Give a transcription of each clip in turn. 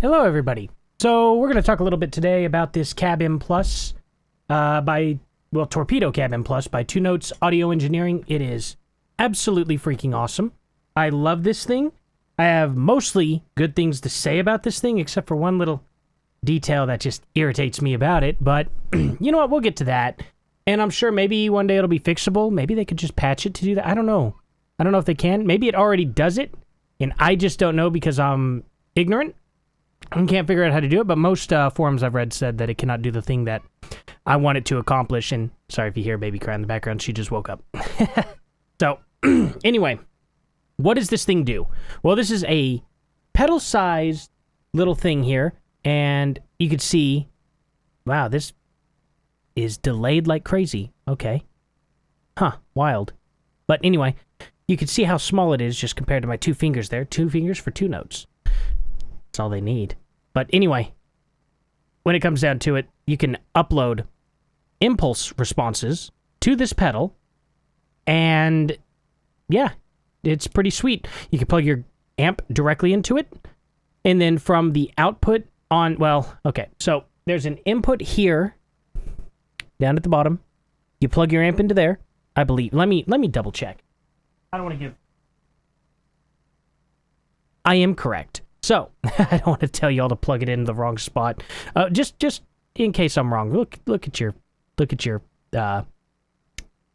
Hello, everybody. So we're going to talk a little bit today about this C.A.B. M Plus Torpedo C.A.B. M Plus by 2 Notes Audio Engineering. It is absolutely freaking awesome. I love this thing. I have mostly good things to say about this thing, except for one little detail that just irritates me about it. But you know what? We'll get to that. And I'm sure maybe one day it'll be fixable. Maybe they could just patch it to do that. I don't know. I don't know if they can. Maybe it already does it, and I just don't know because I'm ignorant. I can't figure out how to do it, but most forums I've read said that it cannot do the thing that I want it to accomplish, and sorry if you hear baby cry in the background, she just woke up. So, anyway, what does this thing do? Well, this is a pedal-sized little thing here, and you can see, wow, this is delayed like crazy. Okay. Huh, wild. But anyway, you can see how small it is just compared to my 2 fingers there. 2 fingers for 2 notes. That's all they need. But anyway, when it comes down to it, you can upload impulse responses to this pedal, and yeah, it's pretty sweet. You can plug your amp directly into it, and then from the output on, well, okay, so there's an input here, down at the bottom. You plug your amp into there, I believe. Let me double check. I don't want to give... I am correct. So, I don't want to tell you all to plug it in the wrong spot. Just in case I'm wrong, look at your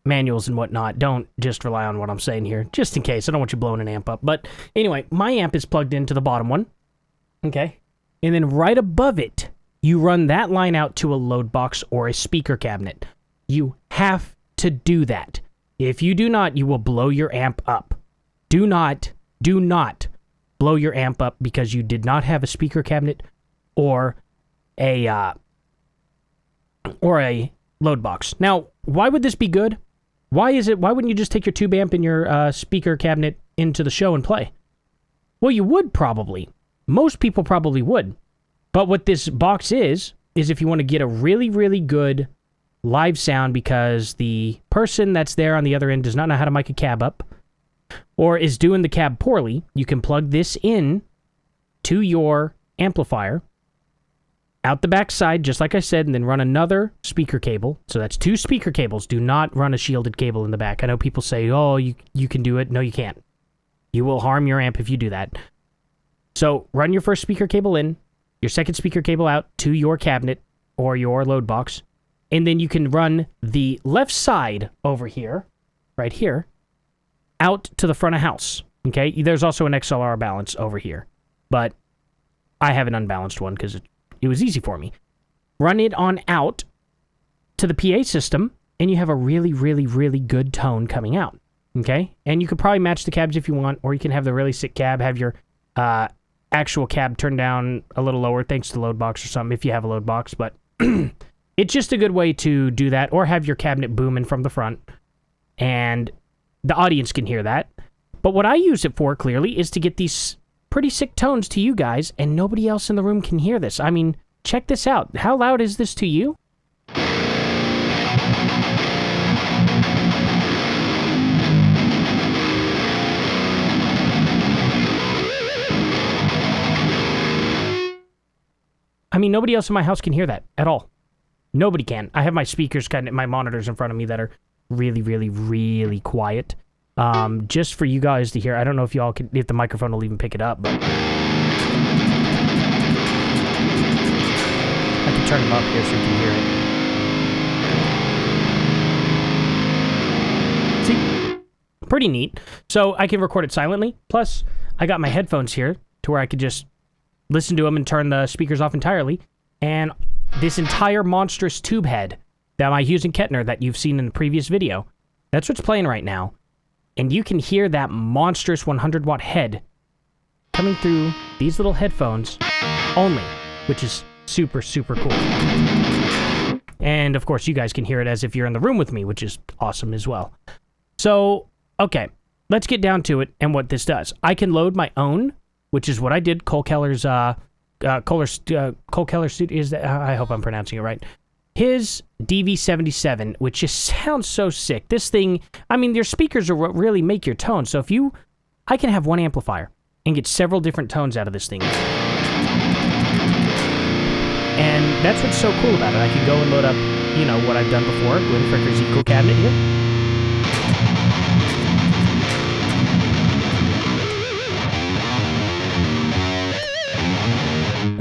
manuals and whatnot. Don't just rely on what I'm saying here, just in case. I don't want you blowing an amp up. But anyway, my amp is plugged into the bottom one. Okay. And then right above it, you run that line out to a load box or a speaker cabinet. You have to do that. If you do not, you will blow your amp up. Do not blow your amp up because you did not have a speaker cabinet or a load box. Now, why would this be good? Why wouldn't you just take your tube amp and your speaker cabinet into the show and play? Well, you would probably. Most people probably would. But what this box is if you want to get a really, really good live sound because the person that's there on the other end does not know how to mic a cab up, or is doing the cab poorly, you can plug this in to your amplifier out the back side, just like I said, and then run another speaker cable. So that's 2 speaker cables. Do not run a shielded cable in the back. I know people say, oh, you can do it. No, you can't. You will harm your amp if you do that. So run your first speaker cable in, your second speaker cable out to your cabinet or your load box, and then you can run the left side over here, right here, out to the front of house, okay? There's also an XLR balance over here, but I have an unbalanced one because it was easy for me. Run it on out to the PA system, and you have a really, really, really good tone coming out, okay? And you could probably match the cabs if you want, or you can have the really sick cab, have your actual cab turned down a little lower thanks to the load box or something, if you have a load box, but it's just a good way to do that, or have your cabinet booming from the front, and the audience can hear that. But what I use it for, clearly, is to get these pretty sick tones to you guys, and nobody else in the room can hear this. I mean, check this out. How loud is this to you? I mean, nobody else in my house can hear that at all. Nobody can. I have my speakers, my monitors in front of me that are really, really, really quiet. Just for you guys to hear. I don't know if if the microphone will even pick it up, but I can turn them up here so you can hear it. See? Pretty neat. So I can record it silently. Plus, I got my headphones here to where I could just listen to them and turn the speakers off entirely. And this entire monstrous tube head that I use in Kettner that you've seen in the previous video, that's what's playing right now. And you can hear that monstrous 100-watt head coming through these little headphones only, which is super, super cool. And, of course, you guys can hear it as if you're in the room with me, which is awesome as well. So, okay, let's get down to it and what this does. I can load my own which is what I did. Cole Keller's, Cole Keller studio is that, I hope I'm pronouncing it right. His DV77, which just sounds so sick. This thing, I mean, your speakers are what really make your tone. So I can have one amplifier and get several different tones out of this thing. And that's what's so cool about it. I can go and load up, you know, what I've done before, Glenn Fricker's Eco Cabinet here.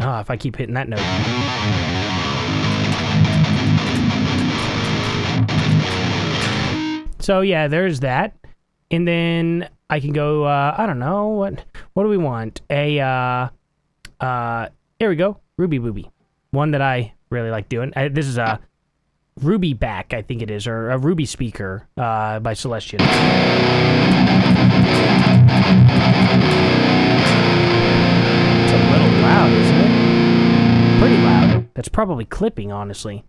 Oh, if I keep hitting that note. So yeah, there's that. And then I can go, I don't know, what do we want? Here we go, Ruby Booby. One that I really like doing. This is a Ruby Back, I think it is, or a Ruby Speaker by Celestion. It's a little loud, isn't it? Pretty loud. That's probably clipping, honestly.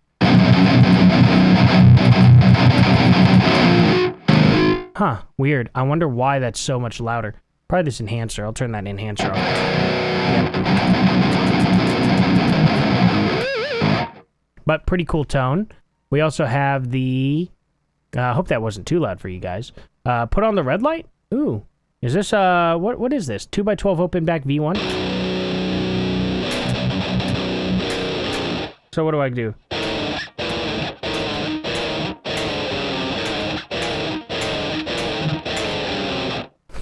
Huh, weird. I wonder why that's so much louder. Probably this enhancer. I'll turn that enhancer off. Yep. But pretty cool tone. We also have the... I hope that wasn't too loud for you guys. Put on the red light? Ooh. Is this, what is this? 2x12 open back V1? So what do I do?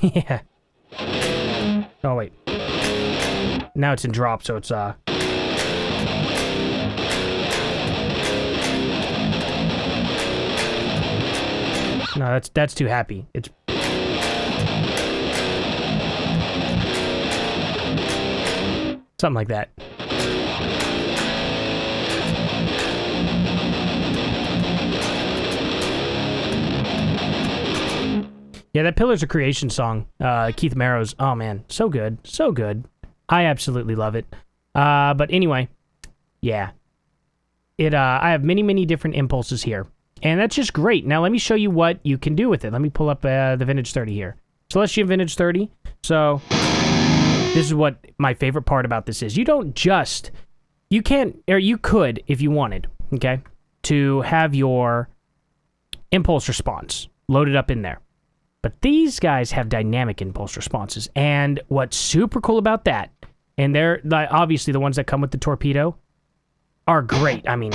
Yeah. Oh, wait. Now it's in drop, so it's, No, that's too happy. It's... something like that. Yeah, that Pillars of Creation song, Keith Marrow's, oh man, so good, so good. I absolutely love it. But anyway, yeah. I have many, many different impulses here. And that's just great. Now, let me show you what you can do with it. Let me pull up the Vintage 30 here. Celestion Vintage 30. So, this is what my favorite part about this is. You don't just... You can't... Or you could, if you wanted, okay, to have your impulse response loaded up in there. But these guys have dynamic impulse responses. And what's super cool about that, and they're obviously the ones that come with the Torpedo, are great. I mean...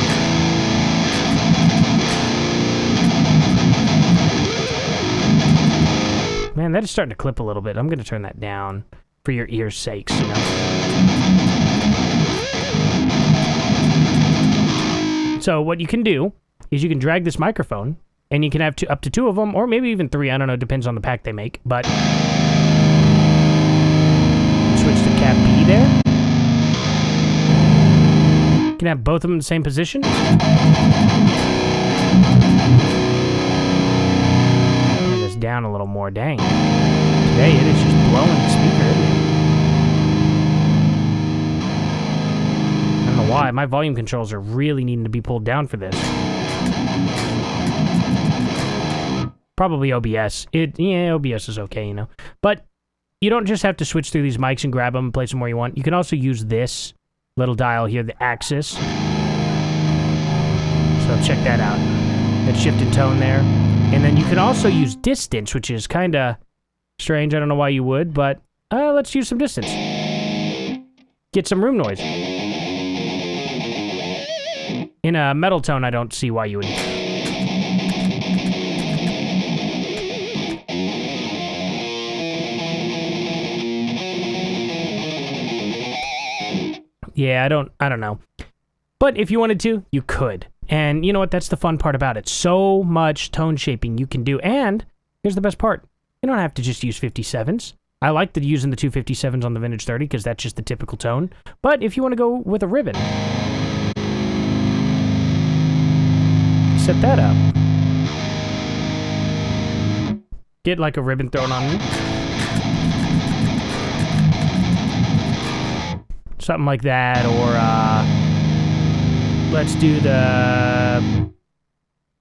Man, that is starting to clip a little bit. I'm going to turn that down for your ears' sakes, you know? So what you can do is you can drag this microphone, and you can have up to 2 of them, or maybe even 3. I don't know. Depends on the pack they make. But switch to C.A.B. there. You can have both of them in the same position. Down a little more. Dang. Today it is just blowing the speaker, isn't it? I don't know why. My volume controls are really needing to be pulled down for this. Probably OBS. Yeah, OBS is okay, you know. But you don't just have to switch through these mics and grab them and place them where you want. You can also use this little dial here, the axis. So check that out. That shift in tone there. And then you can also use distance, which is kind of strange. I don't know why you would, but let's use some distance. Get some room noise. In a metal tone, I don't see why you would. Yeah, I don't know. But if you wanted to, you could. And you know what? That's the fun part about it. So much tone shaping you can do. And here's the best part. You don't have to just use 57s. I like using the 257s on the Vintage 30 because that's just the typical tone. But if you want to go with a ribbon, set that up. Get like a ribbon thrown on you. Something like that, or let's do the,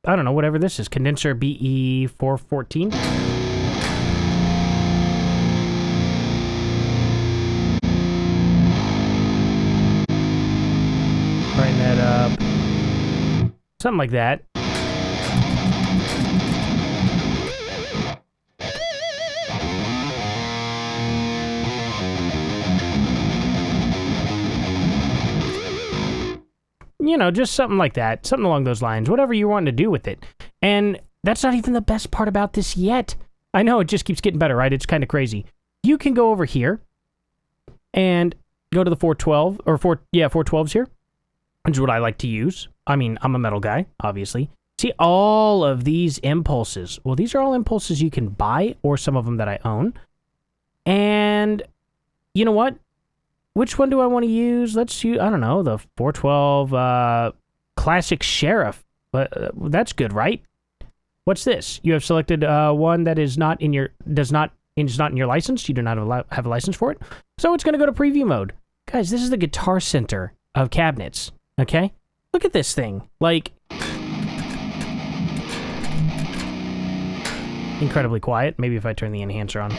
I don't know, whatever this is. Condenser BE414. Something like that. You know, just something like that. Something along those lines. Whatever you want to do with it. And that's not even the best part about this yet. I know, it just keeps getting better, right? It's kind of crazy. You can go over here and go to the 412, or 412s here. Which is what I like to use. I mean, I'm a metal guy, obviously. See, all of these impulses. Well, these are all impulses you can buy, or some of them that I own. And you know what? Which one do I want to use? Let's use, I don't know, the 412 Classic Sheriff. That's good, right? What's this? You have selected one that is not in your, is not in your license. You do not have a license for it. So it's going to go to preview mode. Guys, this is the Guitar Center of cabinets, okay? Look at this thing. Like, incredibly quiet. Maybe if I turn the enhancer on.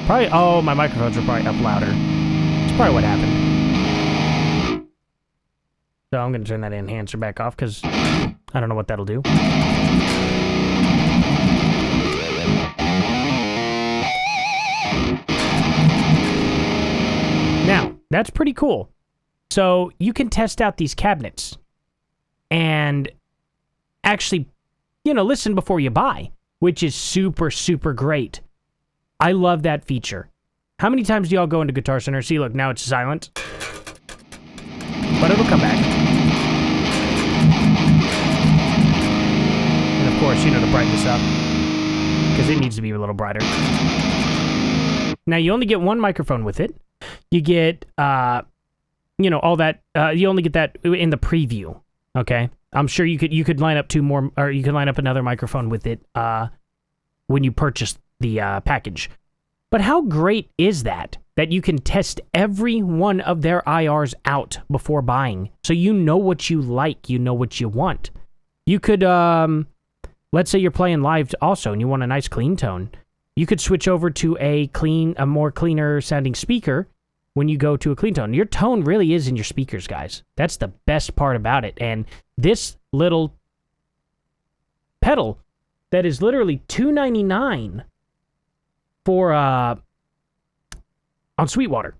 Probably, oh, my microphones are probably up louder. That's probably what happened. So I'm going to turn that enhancer back off because I don't know what that'll do. Now, that's pretty cool. So you can test out these cabinets and actually, you know, listen before you buy, which is super, super great. I love that feature. How many times do y'all go into Guitar Center? See, look, now it's silent. But it'll come back. And of course, you know, to brighten this up, because it needs to be a little brighter. Now, you only get one microphone with it. You get, you know, all that, you only get that in the preview, okay? I'm sure you could line up two more, or you could line up another microphone with it when you purchase the package. But how great is that you can test every one of their IRs out before buying, so you know what you like, you know what you want. You could, let's say you're playing live also and you want a nice clean tone. You could switch over to a more cleaner sounding speaker when you go to a clean tone. Your tone really is in your speakers, guys. That's the best part about it. And this little pedal that is literally $2.99 for on Sweetwater.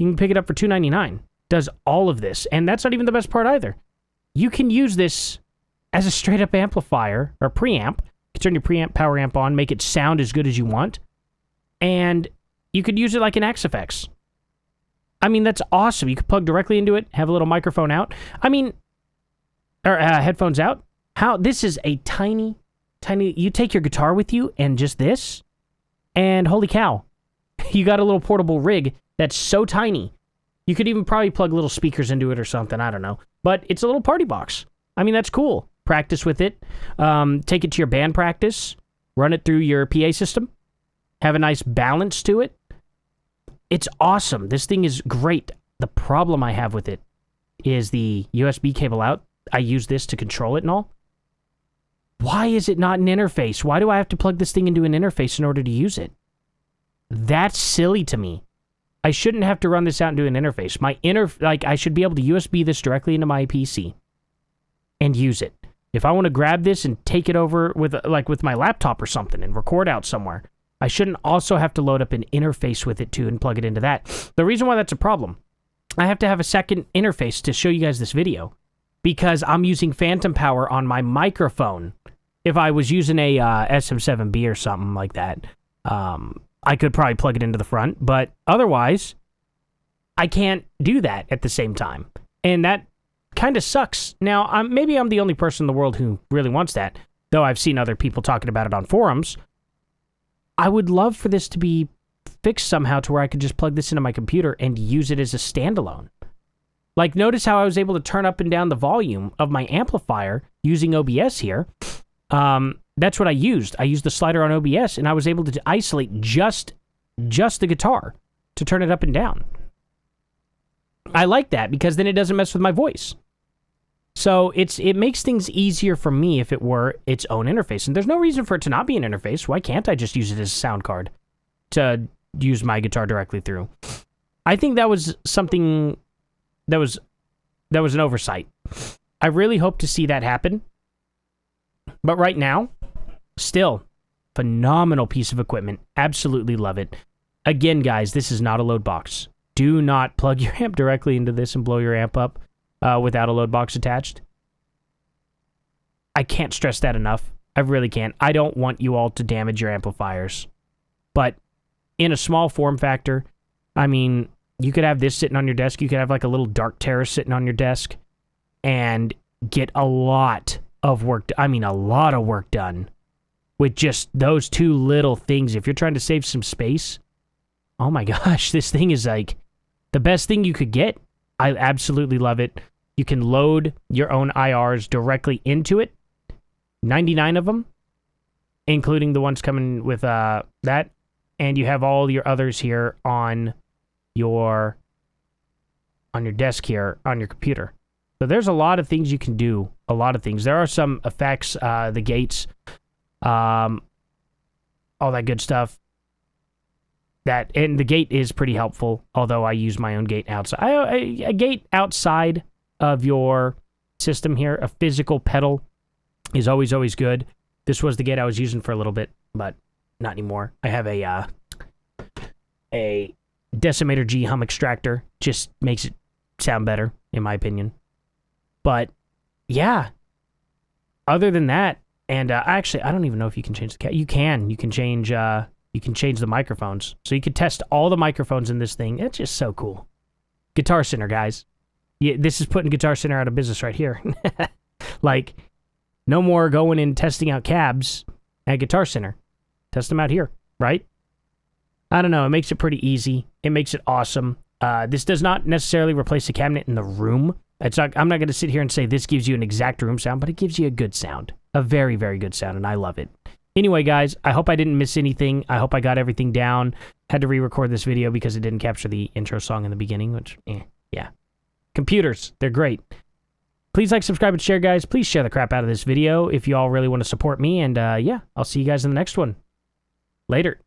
You can pick it up for $2.99. Does all of this. And that's not even the best part either. You can use this as a straight up amplifier or preamp. You can turn your preamp power amp on, make it sound as good as you want. And you could use it like an XFX. I mean, that's awesome. You could plug directly into it, have a little microphone out. I mean, or headphones out. This is a tiny, you take your guitar with you and just this, and holy cow, you got a little portable rig that's so tiny. You could even probably plug little speakers into it or something, I don't know. But it's a little party box. I mean, that's cool. Practice with it. Take it to your band practice. Run it through your PA system. Have a nice balance to it. It's awesome. This thing is great. The problem I have with it is the USB cable out. I use this to control it and all. Why is it not an interface? Why do I have to plug this thing into an interface in order to use it? That's silly to me. I shouldn't have to run this out into an interface. I should be able to USB this directly into my PC and use it. If I want to grab this and take it over with my laptop or something and record out somewhere, I shouldn't also have to load up an interface with it too and plug it into that. The reason why that's a problem, I have to have a second interface to show you guys this video because I'm using phantom power on my microphone. If I was using a SM7B or something like that, I could probably plug it into the front, but otherwise, I can't do that at the same time. And that kind of sucks. Now, maybe I'm the only person in the world who really wants that, though I've seen other people talking about it on forums. I would love for this to be fixed somehow to where I could just plug this into my computer and use it as a standalone. Like, notice how I was able to turn up and down the volume of my amplifier using OBS here. That's what I used. I used the slider on OBS, and I was able to isolate just the guitar to turn it up and down. I like that because then it doesn't mess with my voice. So it makes things easier for me if it were its own interface. And there's no reason for it to not be an interface. Why can't I just use it as a sound card to use my guitar directly through? I think that was something that was an oversight. I really hope to see that happen. But right now, still, phenomenal piece of equipment. Absolutely love it. Again, guys, this is not a load box. Do not plug your amp directly into this and blow your amp up without a load box attached. I can't stress that enough. I really can't. I don't want you all to damage your amplifiers. But in a small form factor, I mean, you could have this sitting on your desk. You could have like a little dark terrace sitting on your desk and get a lot of work. I mean, a lot of work done with just those two little things. If you're trying to save some space, oh my gosh, this thing is like the best thing you could get. I absolutely love it. You can load your own IRs directly into it. 99 of them, including the ones coming with that. And you have all your others here on your desk here, on your computer. So there's a lot of things you can do. A lot of things. There are some effects, the gates, all that good stuff. And the gate is pretty helpful, although I use my own gate outside. A gate outside of your system here, a physical pedal, is always, always good. This was the gate I was using for a little bit, but not anymore. I have a Decimator G hum extractor. Just makes it sound better, in my opinion. But, yeah. Other than that, and actually, I don't even know if you can change the cat. You can. You can change the microphones. So you could test all the microphones in this thing. It's just so cool. Guitar Center, guys. Yeah, this is putting Guitar Center out of business right here. Like, no more going and testing out cabs at Guitar Center. Test them out here, right? I don't know. It makes it pretty easy. It makes it awesome. This does not necessarily replace the cabinet in the room. I'm not going to sit here and say this gives you an exact room sound, but it gives you a good sound. A very, very good sound, and I love it. Anyway, guys, I hope I didn't miss anything. I hope I got everything down. Had to re-record this video because it didn't capture the intro song in the beginning, which, yeah. Computers, they're great. Please like, subscribe, and share, guys. Please share the crap out of this video if you all really want to support me. And, yeah, I'll see you guys in the next one. Later.